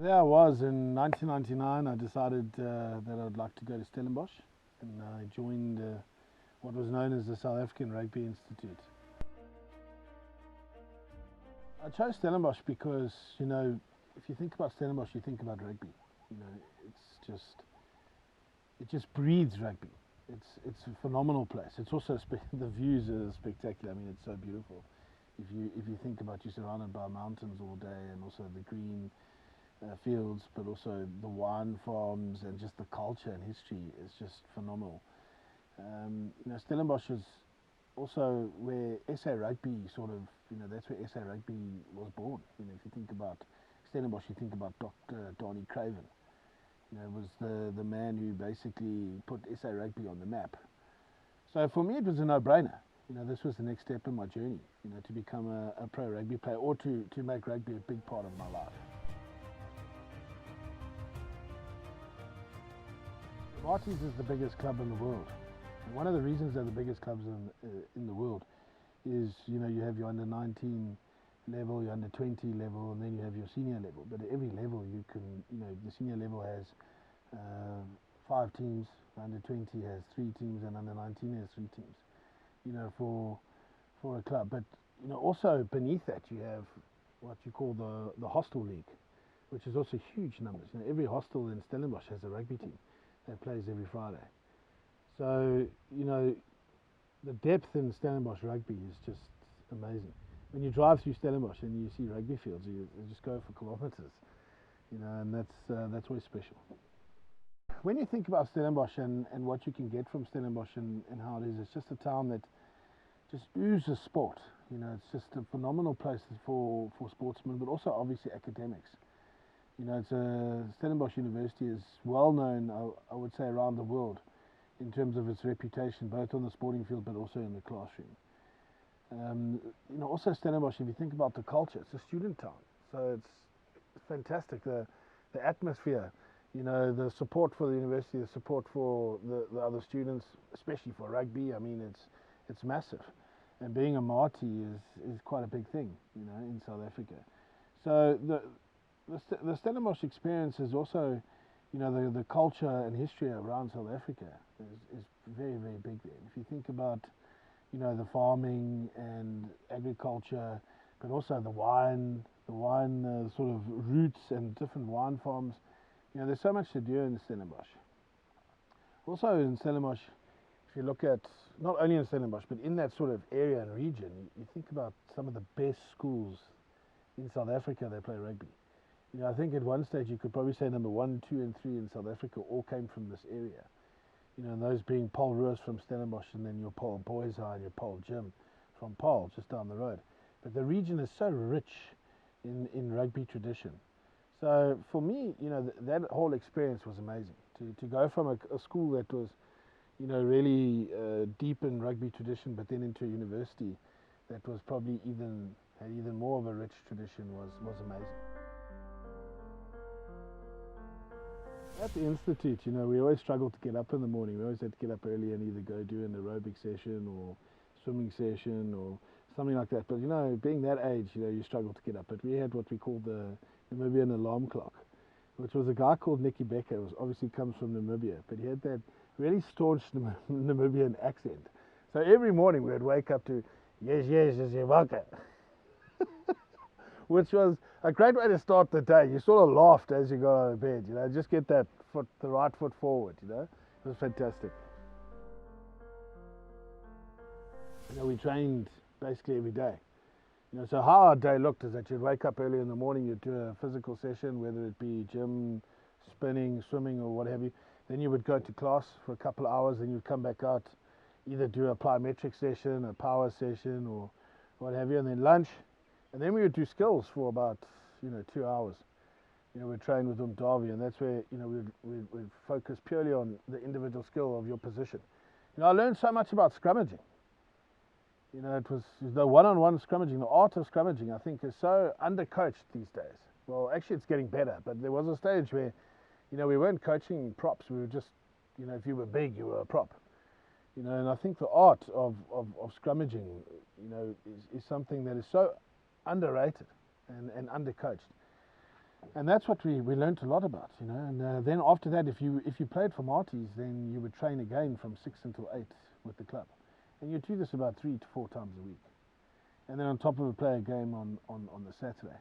There I was in 1999. I decided that I'd like to go to Stellenbosch, and I joined what was known as the South African Rugby Institute. I chose Stellenbosch because, if you think about Stellenbosch, you think about rugby. It just breathes rugby. It's a phenomenal place. It's also the views are spectacular. I mean, it's so beautiful. If you think about, you're surrounded by mountains all day, and also the green fields, but also the wine farms, and just the culture and history is just phenomenal. Stellenbosch is also where SA Rugby that's where SA Rugby was born. If you think about Stellenbosch, you think about Dr. Donnie Craven. Was the man who basically put SA Rugby on the map. So for me, it was a no-brainer. This was the next step in my journey, to become a pro rugby player, or to make rugby a big part of my life. Gareths is the biggest club in the world. And one of the reasons they're the biggest clubs in the world is, you have your under 19 level, your under 20 level, and then you have your senior level. But at every level you can, the senior level has 5 teams, under 20 has 3 teams, and under 19 has 3 teams, for a club. But, also beneath that you have what you call the hostel league, which is also huge numbers. Every hostel in Stellenbosch has a rugby team that plays every Friday. So, the depth in Stellenbosch rugby is just amazing. When you drive through Stellenbosch and you see rugby fields, you just go for kilometers, and that's always special. When you think about Stellenbosch and what you can get from Stellenbosch and how it is, it's just a town that just oozes sport. It's just a phenomenal place for sportsmen, but also obviously academics. Stellenbosch University is well known, I would say, around the world in terms of its reputation, both on the sporting field but also in the classroom. Also Stellenbosch, if you think about the culture, it's a student town, so it's fantastic. The atmosphere, the support for the university, the support for the other students, especially for rugby. I mean, it's massive, and being a Māori is quite a big thing, in South Africa. So the Stellenbosch experience is also, the culture and history around South Africa is very, very big there. If you think about, the farming and agriculture, but also the wine sort of roots and different wine farms, there's so much to do in Stellenbosch. Also in Stellenbosch, if you look at, not only in Stellenbosch, but in that sort of area and region, you think about some of the best schools in South Africa that play rugby. I think at one stage you could probably say number 1, 2, and 3 in South Africa all came from this area. And those being Paul Roos from Stellenbosch, and then your Paul Boys High and your Paul Gym from Paul, just down the road. But the region is so rich in rugby tradition. So for me, that whole experience was amazing. To go from a school that was, really deep in rugby tradition, but then into a university that was probably had even more of a rich tradition was amazing. At the Institute, we always struggled to get up in the morning. We always had to get up early and either go do an aerobic session or swimming session or something like that. But, being that age, you struggle to get up. But we had what we called the Namibian alarm clock, which was a guy called Nicky Becker. It obviously comes from Namibia, but he had that really staunch Namibian accent. So every morning we would wake up to, yes, Waka, which was a great way to start the day. You sort of laughed as you got out of bed, just get that foot, the right foot forward, It was fantastic. We trained basically every day. So how our day looked is that you'd wake up early in the morning, you'd do a physical session, whether it be gym, spinning, swimming, or what have you. Then you would go to class for a couple of hours, then you'd come back out, either do a plyometric session, a power session, or what have you, and then lunch. And then we would do skills for about, 2 hours. We'd train with Darby, and that's where, we'd focus purely on the individual skill of your position. I learned so much about scrummaging. It was the one-on-one scrummaging, the art of scrummaging, I think, is so undercoached these days. Well, actually it's getting better, but there was a stage where, we weren't coaching props. We were just, if you were big, you were a prop. And I think the art of scrummaging, is something that is so underrated and undercoached. And that's what we learnt a lot about, you know. And then after that, if you played for Marties, then you would train again from 6 until 8 with the club. And you'd do this about 3 to 4 times a week. And then on top of it, play a game on the Saturday.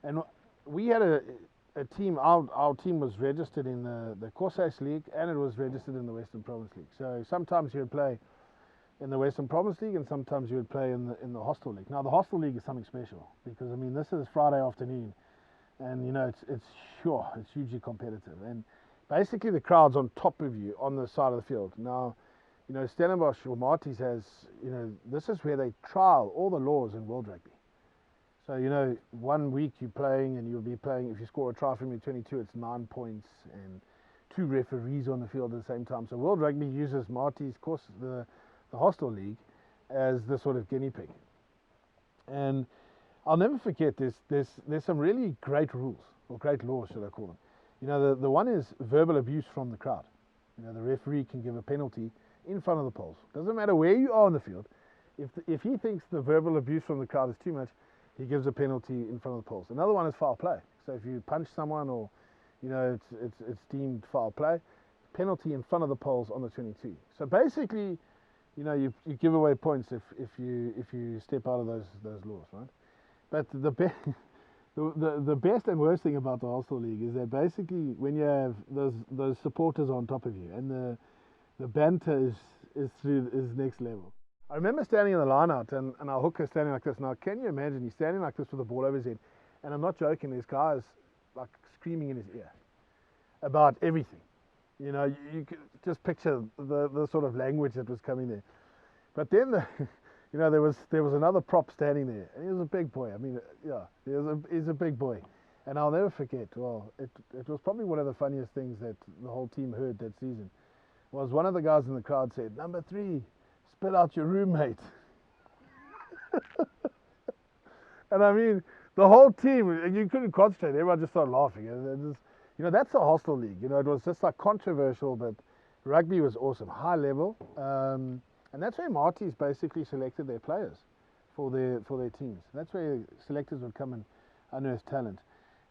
And we had a team, our team was registered in the Gareths League, and it was registered in the Western Province League. So sometimes you would play in the Western Province League, and sometimes you would play in the Hostel League. Now the Hostel League is something special, because I mean, this is Friday afternoon, and you know, it's hugely competitive, and basically the crowd's on top of you on the side of the field. Now, you know, Stellenbosch or Marties has, you know, this is where they trial all the laws in world rugby. So, you know, 1 week you're playing, and you'll be playing, if you score a try from your 22, it's 9 points, and 2 referees on the field at the same time. So world rugby uses Marties, of course, the Hostel League, as the sort of guinea pig. And I'll never forget, there's some really great rules, or great laws, should I call them. You know, the one is verbal abuse from the crowd. You know, the referee can give a penalty in front of the poles. Doesn't matter where you are on the field. If he thinks the verbal abuse from the crowd is too much, he gives a penalty in front of the poles. Another one is foul play. So if you punch someone, or, you know, it's deemed foul play, penalty in front of the poles on the 22. So basically, you know, you give away points if you step out of those laws, right? But the best and worst thing about the Hostel League is that basically when you have those supporters on top of you, and the banter is next level. I remember standing in the line out, and our hooker standing like this. Now, can you imagine? He's standing like this with the ball over his head, and I'm not joking. This guy is like screaming in his ear about everything. You know, you could just picture the sort of language that was coming there. But then, you know, there was another prop standing there, and he was a big boy. I mean, yeah, he's a big boy. And I'll never forget, well, it was probably one of the funniest things that the whole team heard that season, was one of the guys in the crowd said, "Number 3, spit out your roommate." And I mean, the whole team, you couldn't concentrate. Everyone just started laughing. And just, you know, that's the Hostel League. You know, it was just like controversial, but rugby was awesome, high level. And that's where Marties basically selected their players for their teams. That's where selectors would come and unearth talent.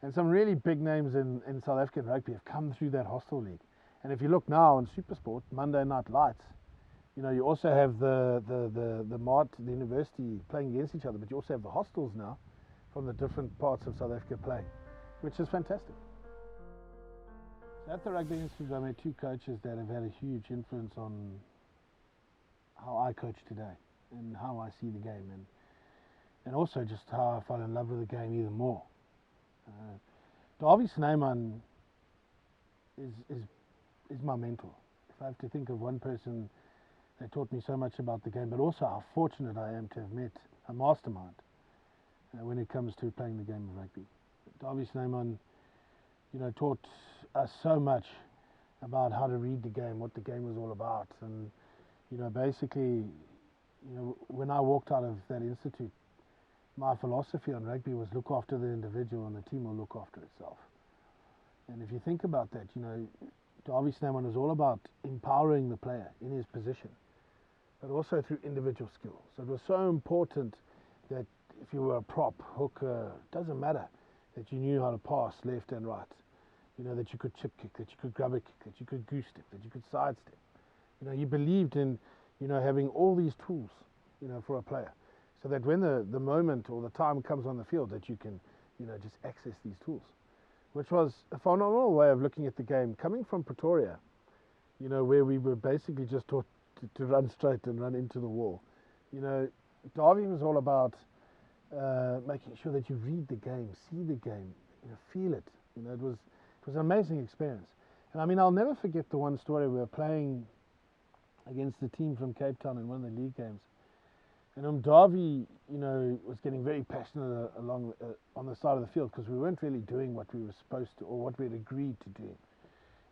And some really big names in South African rugby have come through that Hostel League. And if you look now on Supersport, Monday Night Lights, you know, you also have the university playing against each other, but you also have the hostels now from the different parts of South Africa playing, which is fantastic. So at the Rugby Institute, I met 2 coaches that have had a huge influence on how I coach today and how I see the game, and also just how I fell in love with the game even more. Davie Snyman is my mentor. If I have to think of one person that taught me so much about the game, but also how fortunate I am to have met a mastermind when it comes to playing the game of rugby. Davie Snyman, you know, taught us so much about how to read the game, what the game was all about, and you know, basically, you know, when I walked out of that institute, my philosophy on rugby was look after the individual, and the team will look after itself. And if you think about that, you know, Davie Snyman was all about empowering the player in his position, but also through individual skills. So it was so important that if you were a prop, hooker, doesn't matter, that you knew how to pass left and right. You know, that you could chip kick, that you could grab a kick, that you could goose step, that you could sidestep. You know, he believed in, you know, having all these tools, you know, for a player, so that when the moment or the time comes on the field, that you can, you know, just access these tools, which was a phenomenal way of looking at the game, coming from Pretoria, you know, where we were basically just taught to run straight and run into the wall. You know, Davie was all about making sure that you read the game, see the game, you know, feel it. You know, it was an amazing experience. And I mean, I'll never forget the one story. We were playing against the team from Cape Town in one of the league games, and Davie, you know, was getting very passionate along on the side of the field, because we weren't really doing what we were supposed to, or what we had agreed to do,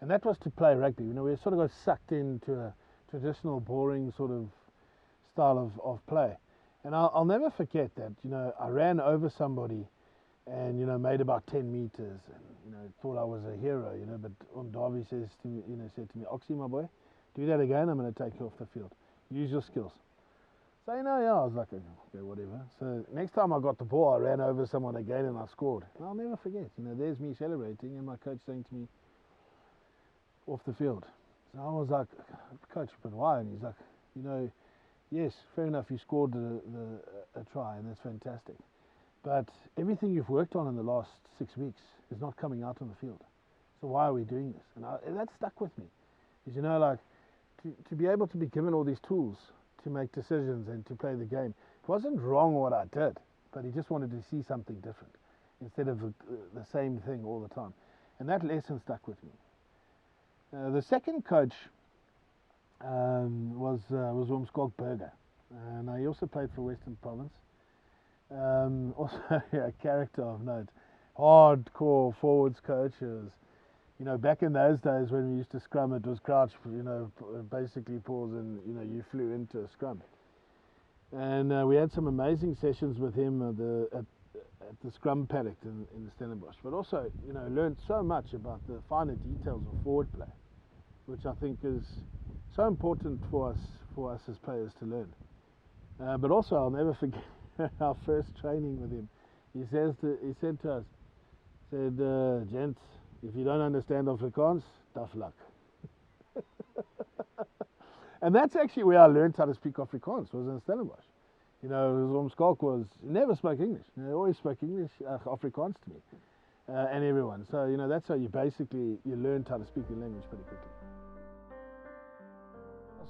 and that was to play rugby. You know, we sort of got sucked into a traditional, boring sort of style of play. And I'll never forget that, you know, I ran over somebody and, you know, made about 10 meters, and, you know, thought I was a hero, you know, but Davie said to me, "Oxy, my boy, do that again, I'm going to take you off the field. Use your skills." So, yeah, I was like, okay, whatever. So next time I got the ball, I ran over someone again and I scored. And I'll never forget, there's me celebrating and my coach saying to me, off the field. So I was like, coach, but why? And he's like, yes, fair enough, you scored a try and that's fantastic. But everything you've worked on in the last 6 weeks is not coming out on the field. So why are we doing this? And that stuck with me. Because, like, to be able to be given all these tools to make decisions and to play the game, it wasn't wrong what I did, but he just wanted to see something different instead of the same thing all the time. And that lesson stuck with me. The second coach was Thwgg, and he also played for Western Province. Also a character of note, hardcore forwards coach. It was, back in those days when we used to scrum, it was crouch, basically pause, and you flew into a scrum. And we had some amazing sessions with him at the scrum paddock in the Stellenbosch, but also learned so much about the finer details of forward play, which I think is so important for us as players to learn. But also, I'll never forget our first training with him. He said to us, gents, if you don't understand Afrikaans, tough luck. And that's actually where I learned how to speak Afrikaans, was in Stellenbosch. Thwgg never spoke English. He always spoke English, Afrikaans to me, and everyone. So, that's how you learned how to speak the language pretty quickly.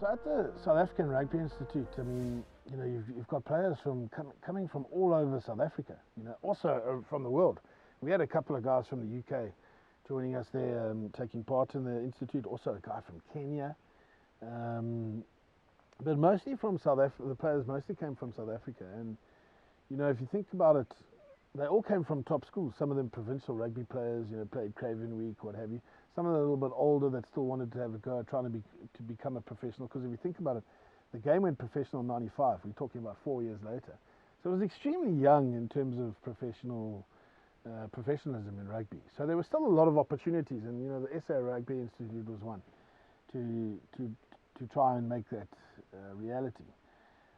So at the South African Rugby Institute, I mean, you've got players coming from all over South Africa, also from the world. We had a couple of guys from the UK joining us there, taking part in the institute. Also a guy from Kenya, but mostly from South Africa. The players mostly came from South Africa, and if you think about it, they all came from top schools. Some of them provincial rugby players, played Craven Week, what have you. Some of them a little bit older that still wanted to have a go at trying to become a professional. Because if you think about it, the game went professional in '95. We're talking about 4 years later. So it was extremely young in terms of professionalism in rugby. So there was still a lot of opportunities, and the SA Rugby Institute was one to try and make that reality.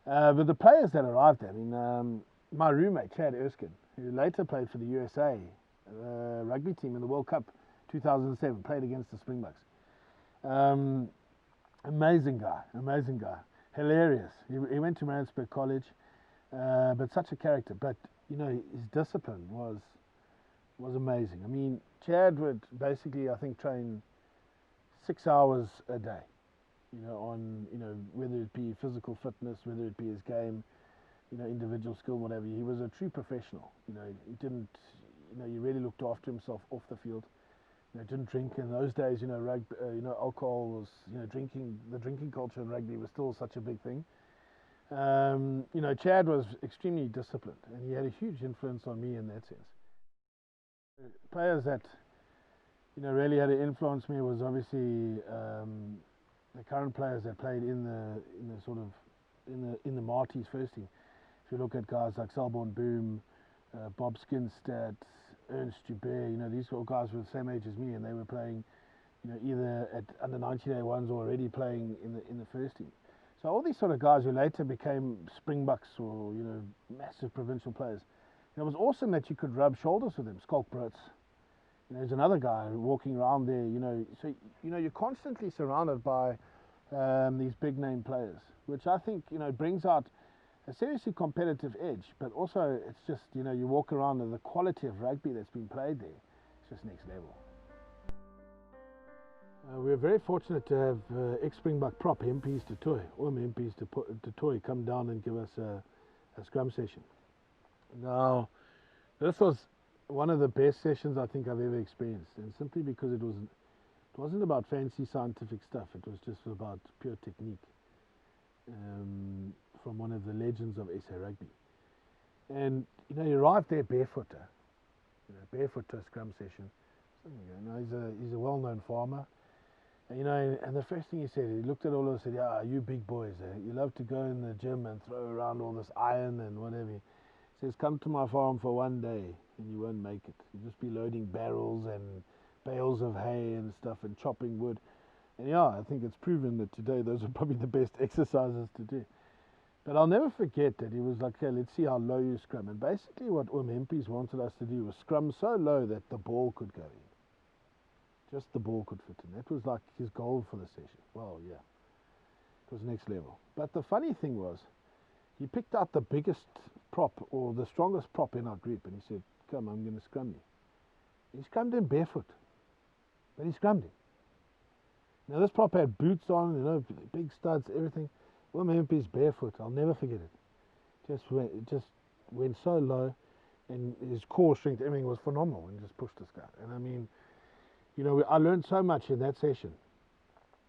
But the players that arrived there, I mean, my roommate Chad Erskine, who later played for the USA rugby team in the World Cup 2007, played against the Springboks. Amazing guy, hilarious. He went to Maritzburg College, but such a character. But his discipline was amazing. I mean, Chad would basically, I think, train 6 hours a day. On whether it be physical fitness, whether it be his game, individual skill, whatever. He was a true professional. He didn't, he really looked after himself off the field. Didn't drink in those days. Rugby, alcohol was, drinking. The drinking culture in rugby was still such a big thing. Chad was extremely disciplined, and he had a huge influence on me in that sense. Players that really had to influence me was obviously the current players that played in the Marties first team. If you look at guys like Selborne Boom, Bob Skinstad, Ernst Joubert, these sort of guys were the same age as me, and they were playing, either at under 19 A1s or already playing in the first team. So all these sort of guys who later became Springboks or massive provincial players. It was awesome that you could rub shoulders with them. Skalk Brits, there's another guy walking around there. So you're constantly surrounded by these big name players, which I think brings out a seriously competitive edge, but also it's just, you walk around and the quality of rugby that's been played there, it's just next level. We're very fortunate to have ex-Springbok prop MPs to Toy, or MPs to Toy, come down and give us a scrum session. Now, this was one of the best sessions I think I've ever experienced, and simply because it wasn't about fancy scientific stuff, it was just about pure technique. From one of the legends of SA Rugby. And he arrived there barefoot to a scrum session. He's a well-known farmer. And, and the first thing he said, he looked at all of us and said, "Yeah, you big boys, you love to go in the gym and throw around all this iron and whatever." He says, "Come to my farm for one day and you won't make it. You'll just be loading barrels and bales of hay and stuff and chopping wood." And I think it's proven that today those are probably the best exercises to do. But I'll never forget that he was like, okay, let's see how low you scrum. And basically what MPs wanted us to do was scrum so low that the ball could go in. Just the ball could fit in. That was like his goal for the session. Well, yeah, it was next level. But the funny thing was, he picked out the biggest prop or the strongest prop in our group, and he said, come, I'm going to scrum you. He scrummed him barefoot, but he scrummed him. Now this prop had boots on, you know, big studs, everything. MP's barefoot, I'll never forget it. Just went so low, and his core strength, everything was phenomenal, and just pushed this guy. And I mean, you know, I learned so much in that session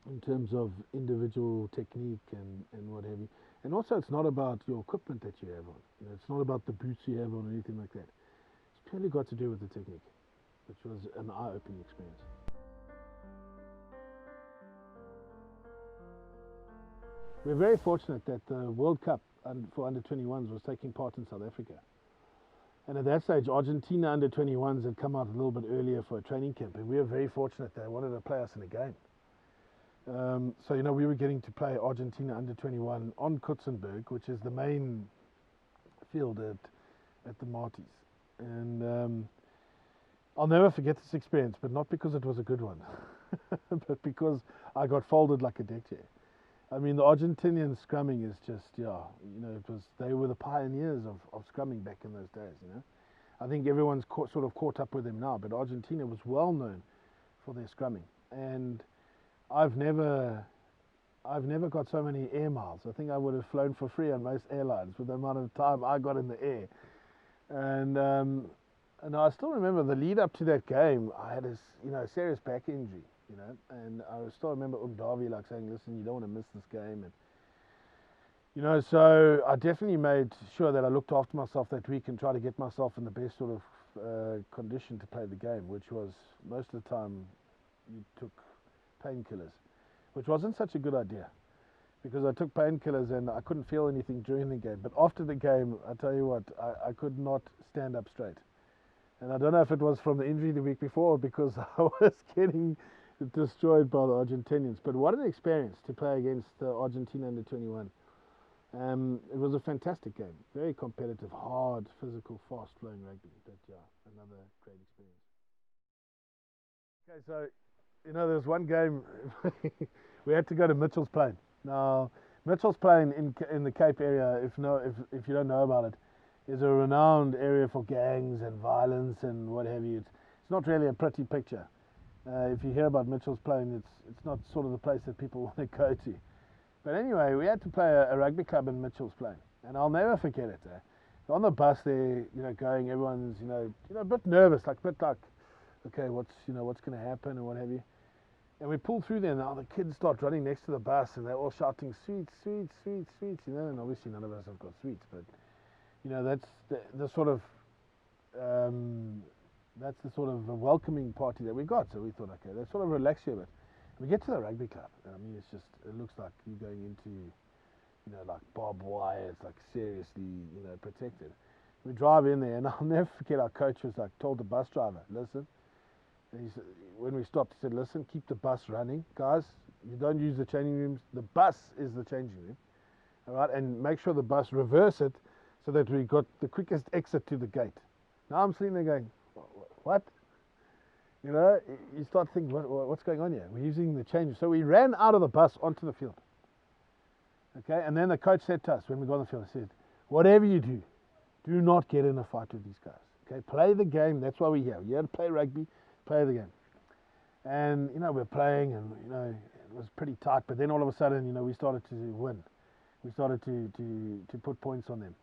in terms of individual technique and what have you. And also, it's not about your equipment that you have on. You know, it's not about the boots you have on or anything like that. It's purely got to do with the technique, which was an eye-opening experience. We're very fortunate that the World Cup for under-21s was taking part in South Africa. And at that stage, Argentina under-21s had come out a little bit earlier for a training camp, and we were very fortunate they wanted to play us in a game. So, you know, we were getting to play Argentina under-21 on Kutsenberg, which is the main field at the Marties. And I'll never forget this experience, but not because it was a good one, but because I got folded like a deck chair. I mean, the Argentinian scrumming is just, yeah, you know, they were the pioneers of scrumming back in those days, you know. I think everyone's sort of caught up with them now, but Argentina was well known for their scrumming. And I've never got so many air miles. I think I would have flown for free on most airlines with the amount of time I got in the air. And I still remember the lead up to that game, I had a serious back injury, you know, and I still remember Davi like saying, listen, you don't want to miss this game. And, you know, so I definitely made sure that I looked after myself that week and tried to get myself in the best sort of condition to play the game, which was most of the time you took painkillers, which wasn't such a good idea because I took painkillers and I couldn't feel anything during the game. But after the game, I tell you what, I could not stand up straight. And I don't know if it was from the injury the week before or because I was getting destroyed by the Argentinians. But what an experience to play against the Argentina under-21. It was a fantastic game, very competitive, hard, physical, fast-flowing rugby. But yeah, another great experience. Okay, so you know, there's one game we had to go to Mitchell's Plain. Now, Mitchell's Plain in the Cape area, if you don't know about it, is a renowned area for gangs and violence and what have you. It's not really a pretty picture. If you hear about Mitchell's Plain, it's not sort of the place that people want to go to. But anyway, we had to play a rugby club in Mitchell's Plain, and I'll never forget it. On the bus there, you know, going, everyone's you know a bit nervous, like okay, what's going to happen and what have you. And we pull through there, and now the kids start running next to the bus, and they're all shouting, sweets, sweets, sweets, sweets, you know, and obviously none of us have got sweets, but, you know, that's the sort of welcoming party that we got. So we thought, okay, let's sort of relax here a bit. We get to the rugby club, and I mean, it looks like you're going into, you know, like barbed wire. It's like seriously, you know, protected. We drive in there, and I'll never forget, our coach was like, told the bus driver, listen. And he said, when we stopped, he said, listen, keep the bus running. Guys, you don't use the changing rooms. The bus is the changing room. All right, and make sure the bus reverse it so that we got the quickest exit to the gate. Now I'm sitting there going, what? You know, you start thinking, what's going on here? We're using the change. So we ran out of the bus onto the field. Okay, and then the coach said to us when we got on the field, he said, whatever you do not get in a fight with these guys. Okay, play the game. That's why we're here. We're here to play rugby. Play the game. And, you know, we're playing and, you know, it was pretty tight, but then all of a sudden, you know, we started to win. We started to put points on them.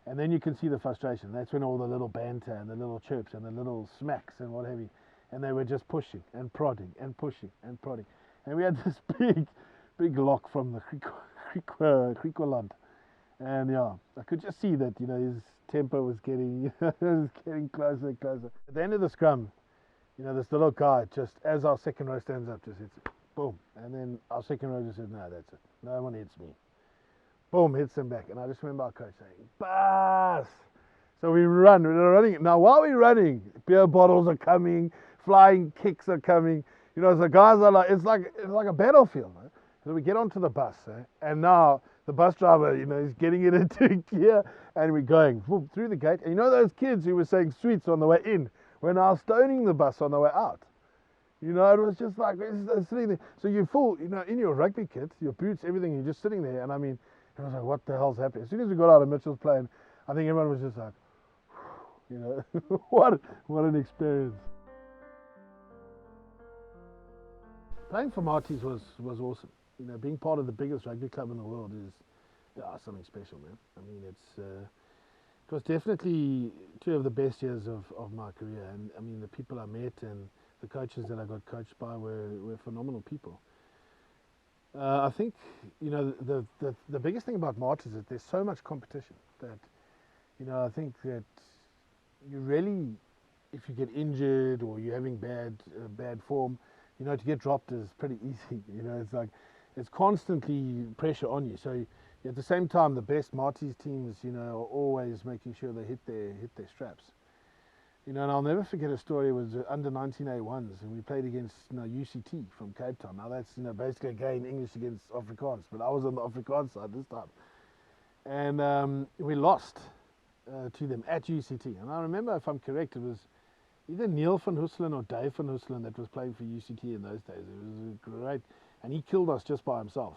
And then you can see the frustration. That's when all the little banter and the little chirps and the little smacks and what have you. And they were just pushing and prodding and pushing and prodding. And we had this big lock from the Griqualand. And yeah, I could just see that, you know, his temper was getting, closer and closer. At the end of the scrum, you know, this little guy, just as our second row stands up, just hits, boom. And then our second row just said, no, that's it. No one hits me. Boom, hits him back. And I just remember our coach saying, bus! So we're running. Now, while we're running, beer bottles are coming, flying kicks are coming. You know, so guys are like, it's like a battlefield. Right? So we get onto the bus, and now the bus driver, you know, is getting it into gear, and we're going whoop, through the gate. And you know those kids who were saying sweets on the way in, we're now stoning the bus on the way out. You know, it was just like it's sitting there. So you're full, you know, in your rugby kit, your boots, everything. You're just sitting there, and I mean, it was like, what the hell's happening? As soon as we got out of Mitchell's plane, I think everyone was just like, you know, what an experience. Playing for Marty's was awesome. You know, being part of the biggest rugby club in the world is something special, man. I mean, it was definitely two of the best years of my career. And I mean, the people I met and the coaches that I got coached by were phenomenal people. I think, you know, the biggest thing about March is that there's so much competition that, you know, I think that you really, if you get injured or you're having bad form, you know, to get dropped is pretty easy. You know, it's like, it's constantly pressure on you. So at the same time, the best Marty's teams, you know, are always making sure they hit their straps. You know, and I'll never forget a story. It was under 19 A1s, and we played against, you know, UCT from Cape Town. Now that's, you know, basically again English against Afrikaans, but I was on the Afrikaans side this time, and we lost to them at UCT. And I remember, if I'm correct, it was either Neil van Husselen or Dave van Husselen that was playing for UCT in those days. It was great, and he killed us just by himself.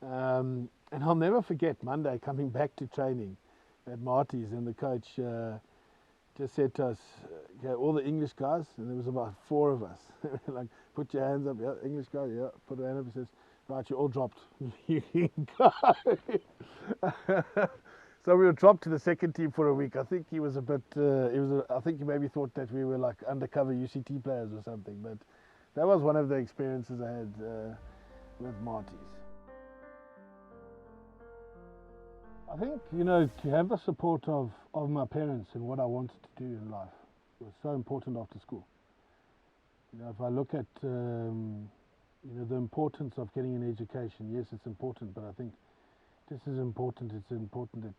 And I'll never forget Monday coming back to training at Marty's, and the coach just said to us, okay, all the English guys, and there was about 4 of us, like, put your hands up. Yeah, English guy, yeah, put your hand up. He says, right, you're all dropped. You can go. So we were dropped to the second team for a week. I think he was a bit, I think he maybe thought that we were like undercover UCT players or something, but that was one of the experiences I had with Marty's. I think, you know, to have the support of my parents in what I wanted to do in life was so important after school. You know, if I look at, you know, the importance of getting an education, yes, it's important, but I think just as important, it's important that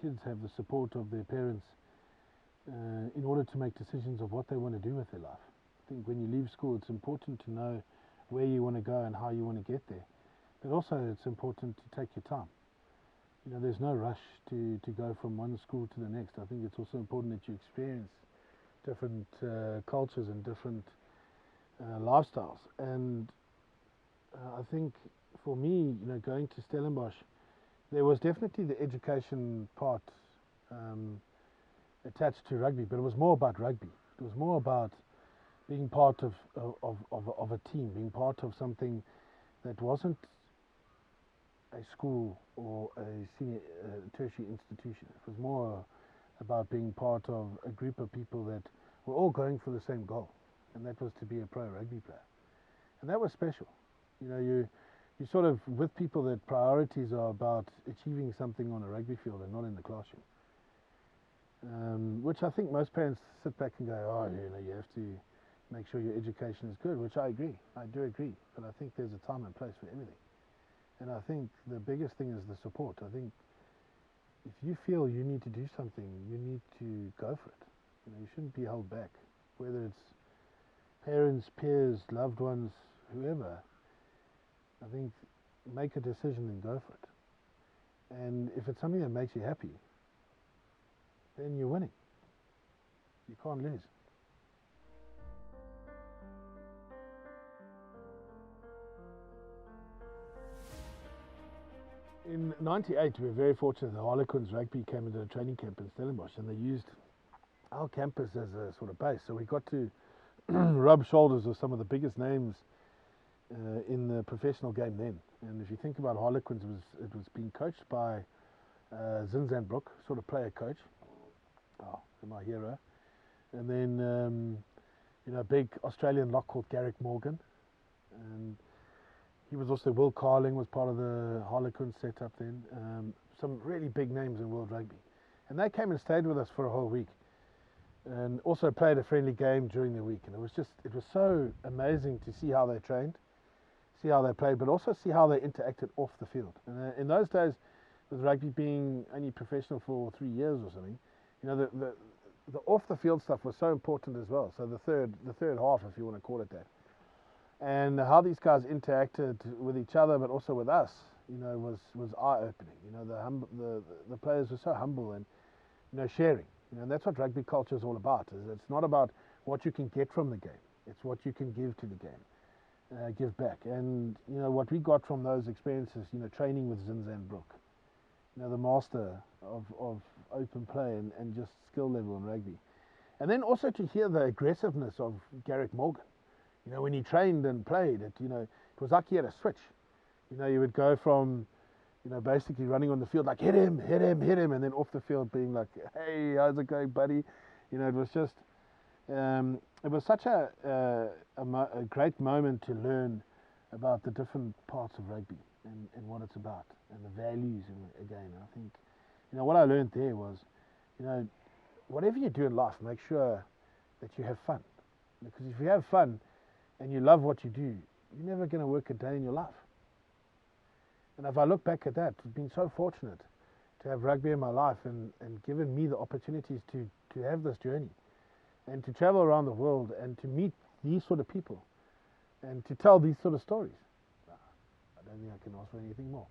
kids have the support of their parents in order to make decisions of what they want to do with their life. I think when you leave school, it's important to know where you want to go and how you want to get there. But also it's important to take your time. You know, there's no rush to go from one school to the next. I think it's also important that you experience different cultures and different lifestyles. And I think for me, you know, going to Stellenbosch, there was definitely the education part attached to rugby, but it was more about rugby. It was more about being part of a team, being part of something that wasn't a school or a senior tertiary institution. It was more about being part of a group of people that were all going for the same goal, and that was to be a pro rugby player. And that was special. You know, you sort of with people that priorities are about achieving something on a rugby field and not in the classroom. Which I think most parents sit back and go, oh, you know, you have to make sure your education is good, which I agree. I do agree. But I think there's a time and place for everything. And I think the biggest thing is the support. I think if you feel you need to do something, you need to go for it. You know, you shouldn't be held back, whether it's parents, peers, loved ones, whoever. I think make a decision and go for it. And if it's something that makes you happy, then you're winning. You can't lose. In '98, we were very fortunate. The Harlequins rugby came into a training camp in Stellenbosch, and they used our campus as a sort of base. So we got to rub shoulders with some of the biggest names in the professional game then. And if you think about Harlequins, it was being coached by Zinzan Brook, sort of player coach. Oh, my hero. And then you know, a big Australian lock called Gareth Morgan, and he was also, Will Carling was part of the Harlequins setup then. Some really big names in world rugby. And they came and stayed with us for a whole week. And also played a friendly game during the week. And it was so amazing to see how they trained, see how they played, but also see how they interacted off the field. And in those days, with rugby being only professional for 3 years or something, you know, the off the field stuff was so important as well. So the third half, if you want to call it that. And how these guys interacted with each other, but also with us, was eye-opening. The players were so humble and sharing. And that's what rugby culture is all about. It's not about what you can get from the game. It's what you can give to the game, give back. And what we got from those experiences, training with Zinzan Brook, the master of open play and just skill level in rugby. And then also to hear the aggressiveness of Gareth Morgan. When he trained and played, it was like he had a switch. You would go from, basically running on the field like hit him, and then off the field being like, hey, how's it going, buddy? It was just, it was such a great moment to learn about the different parts of rugby and what it's about and the values in the game. And I think, what I learned there was, whatever you do in life, make sure that you have fun. Because if you have fun and you love what you do, you're never going to work a day in your life. And if I look back at that, I've been so fortunate to have rugby in my life and given me the opportunities to have this journey and to travel around the world and to meet these sort of people and to tell these sort of stories. I don't think I can ask for anything more.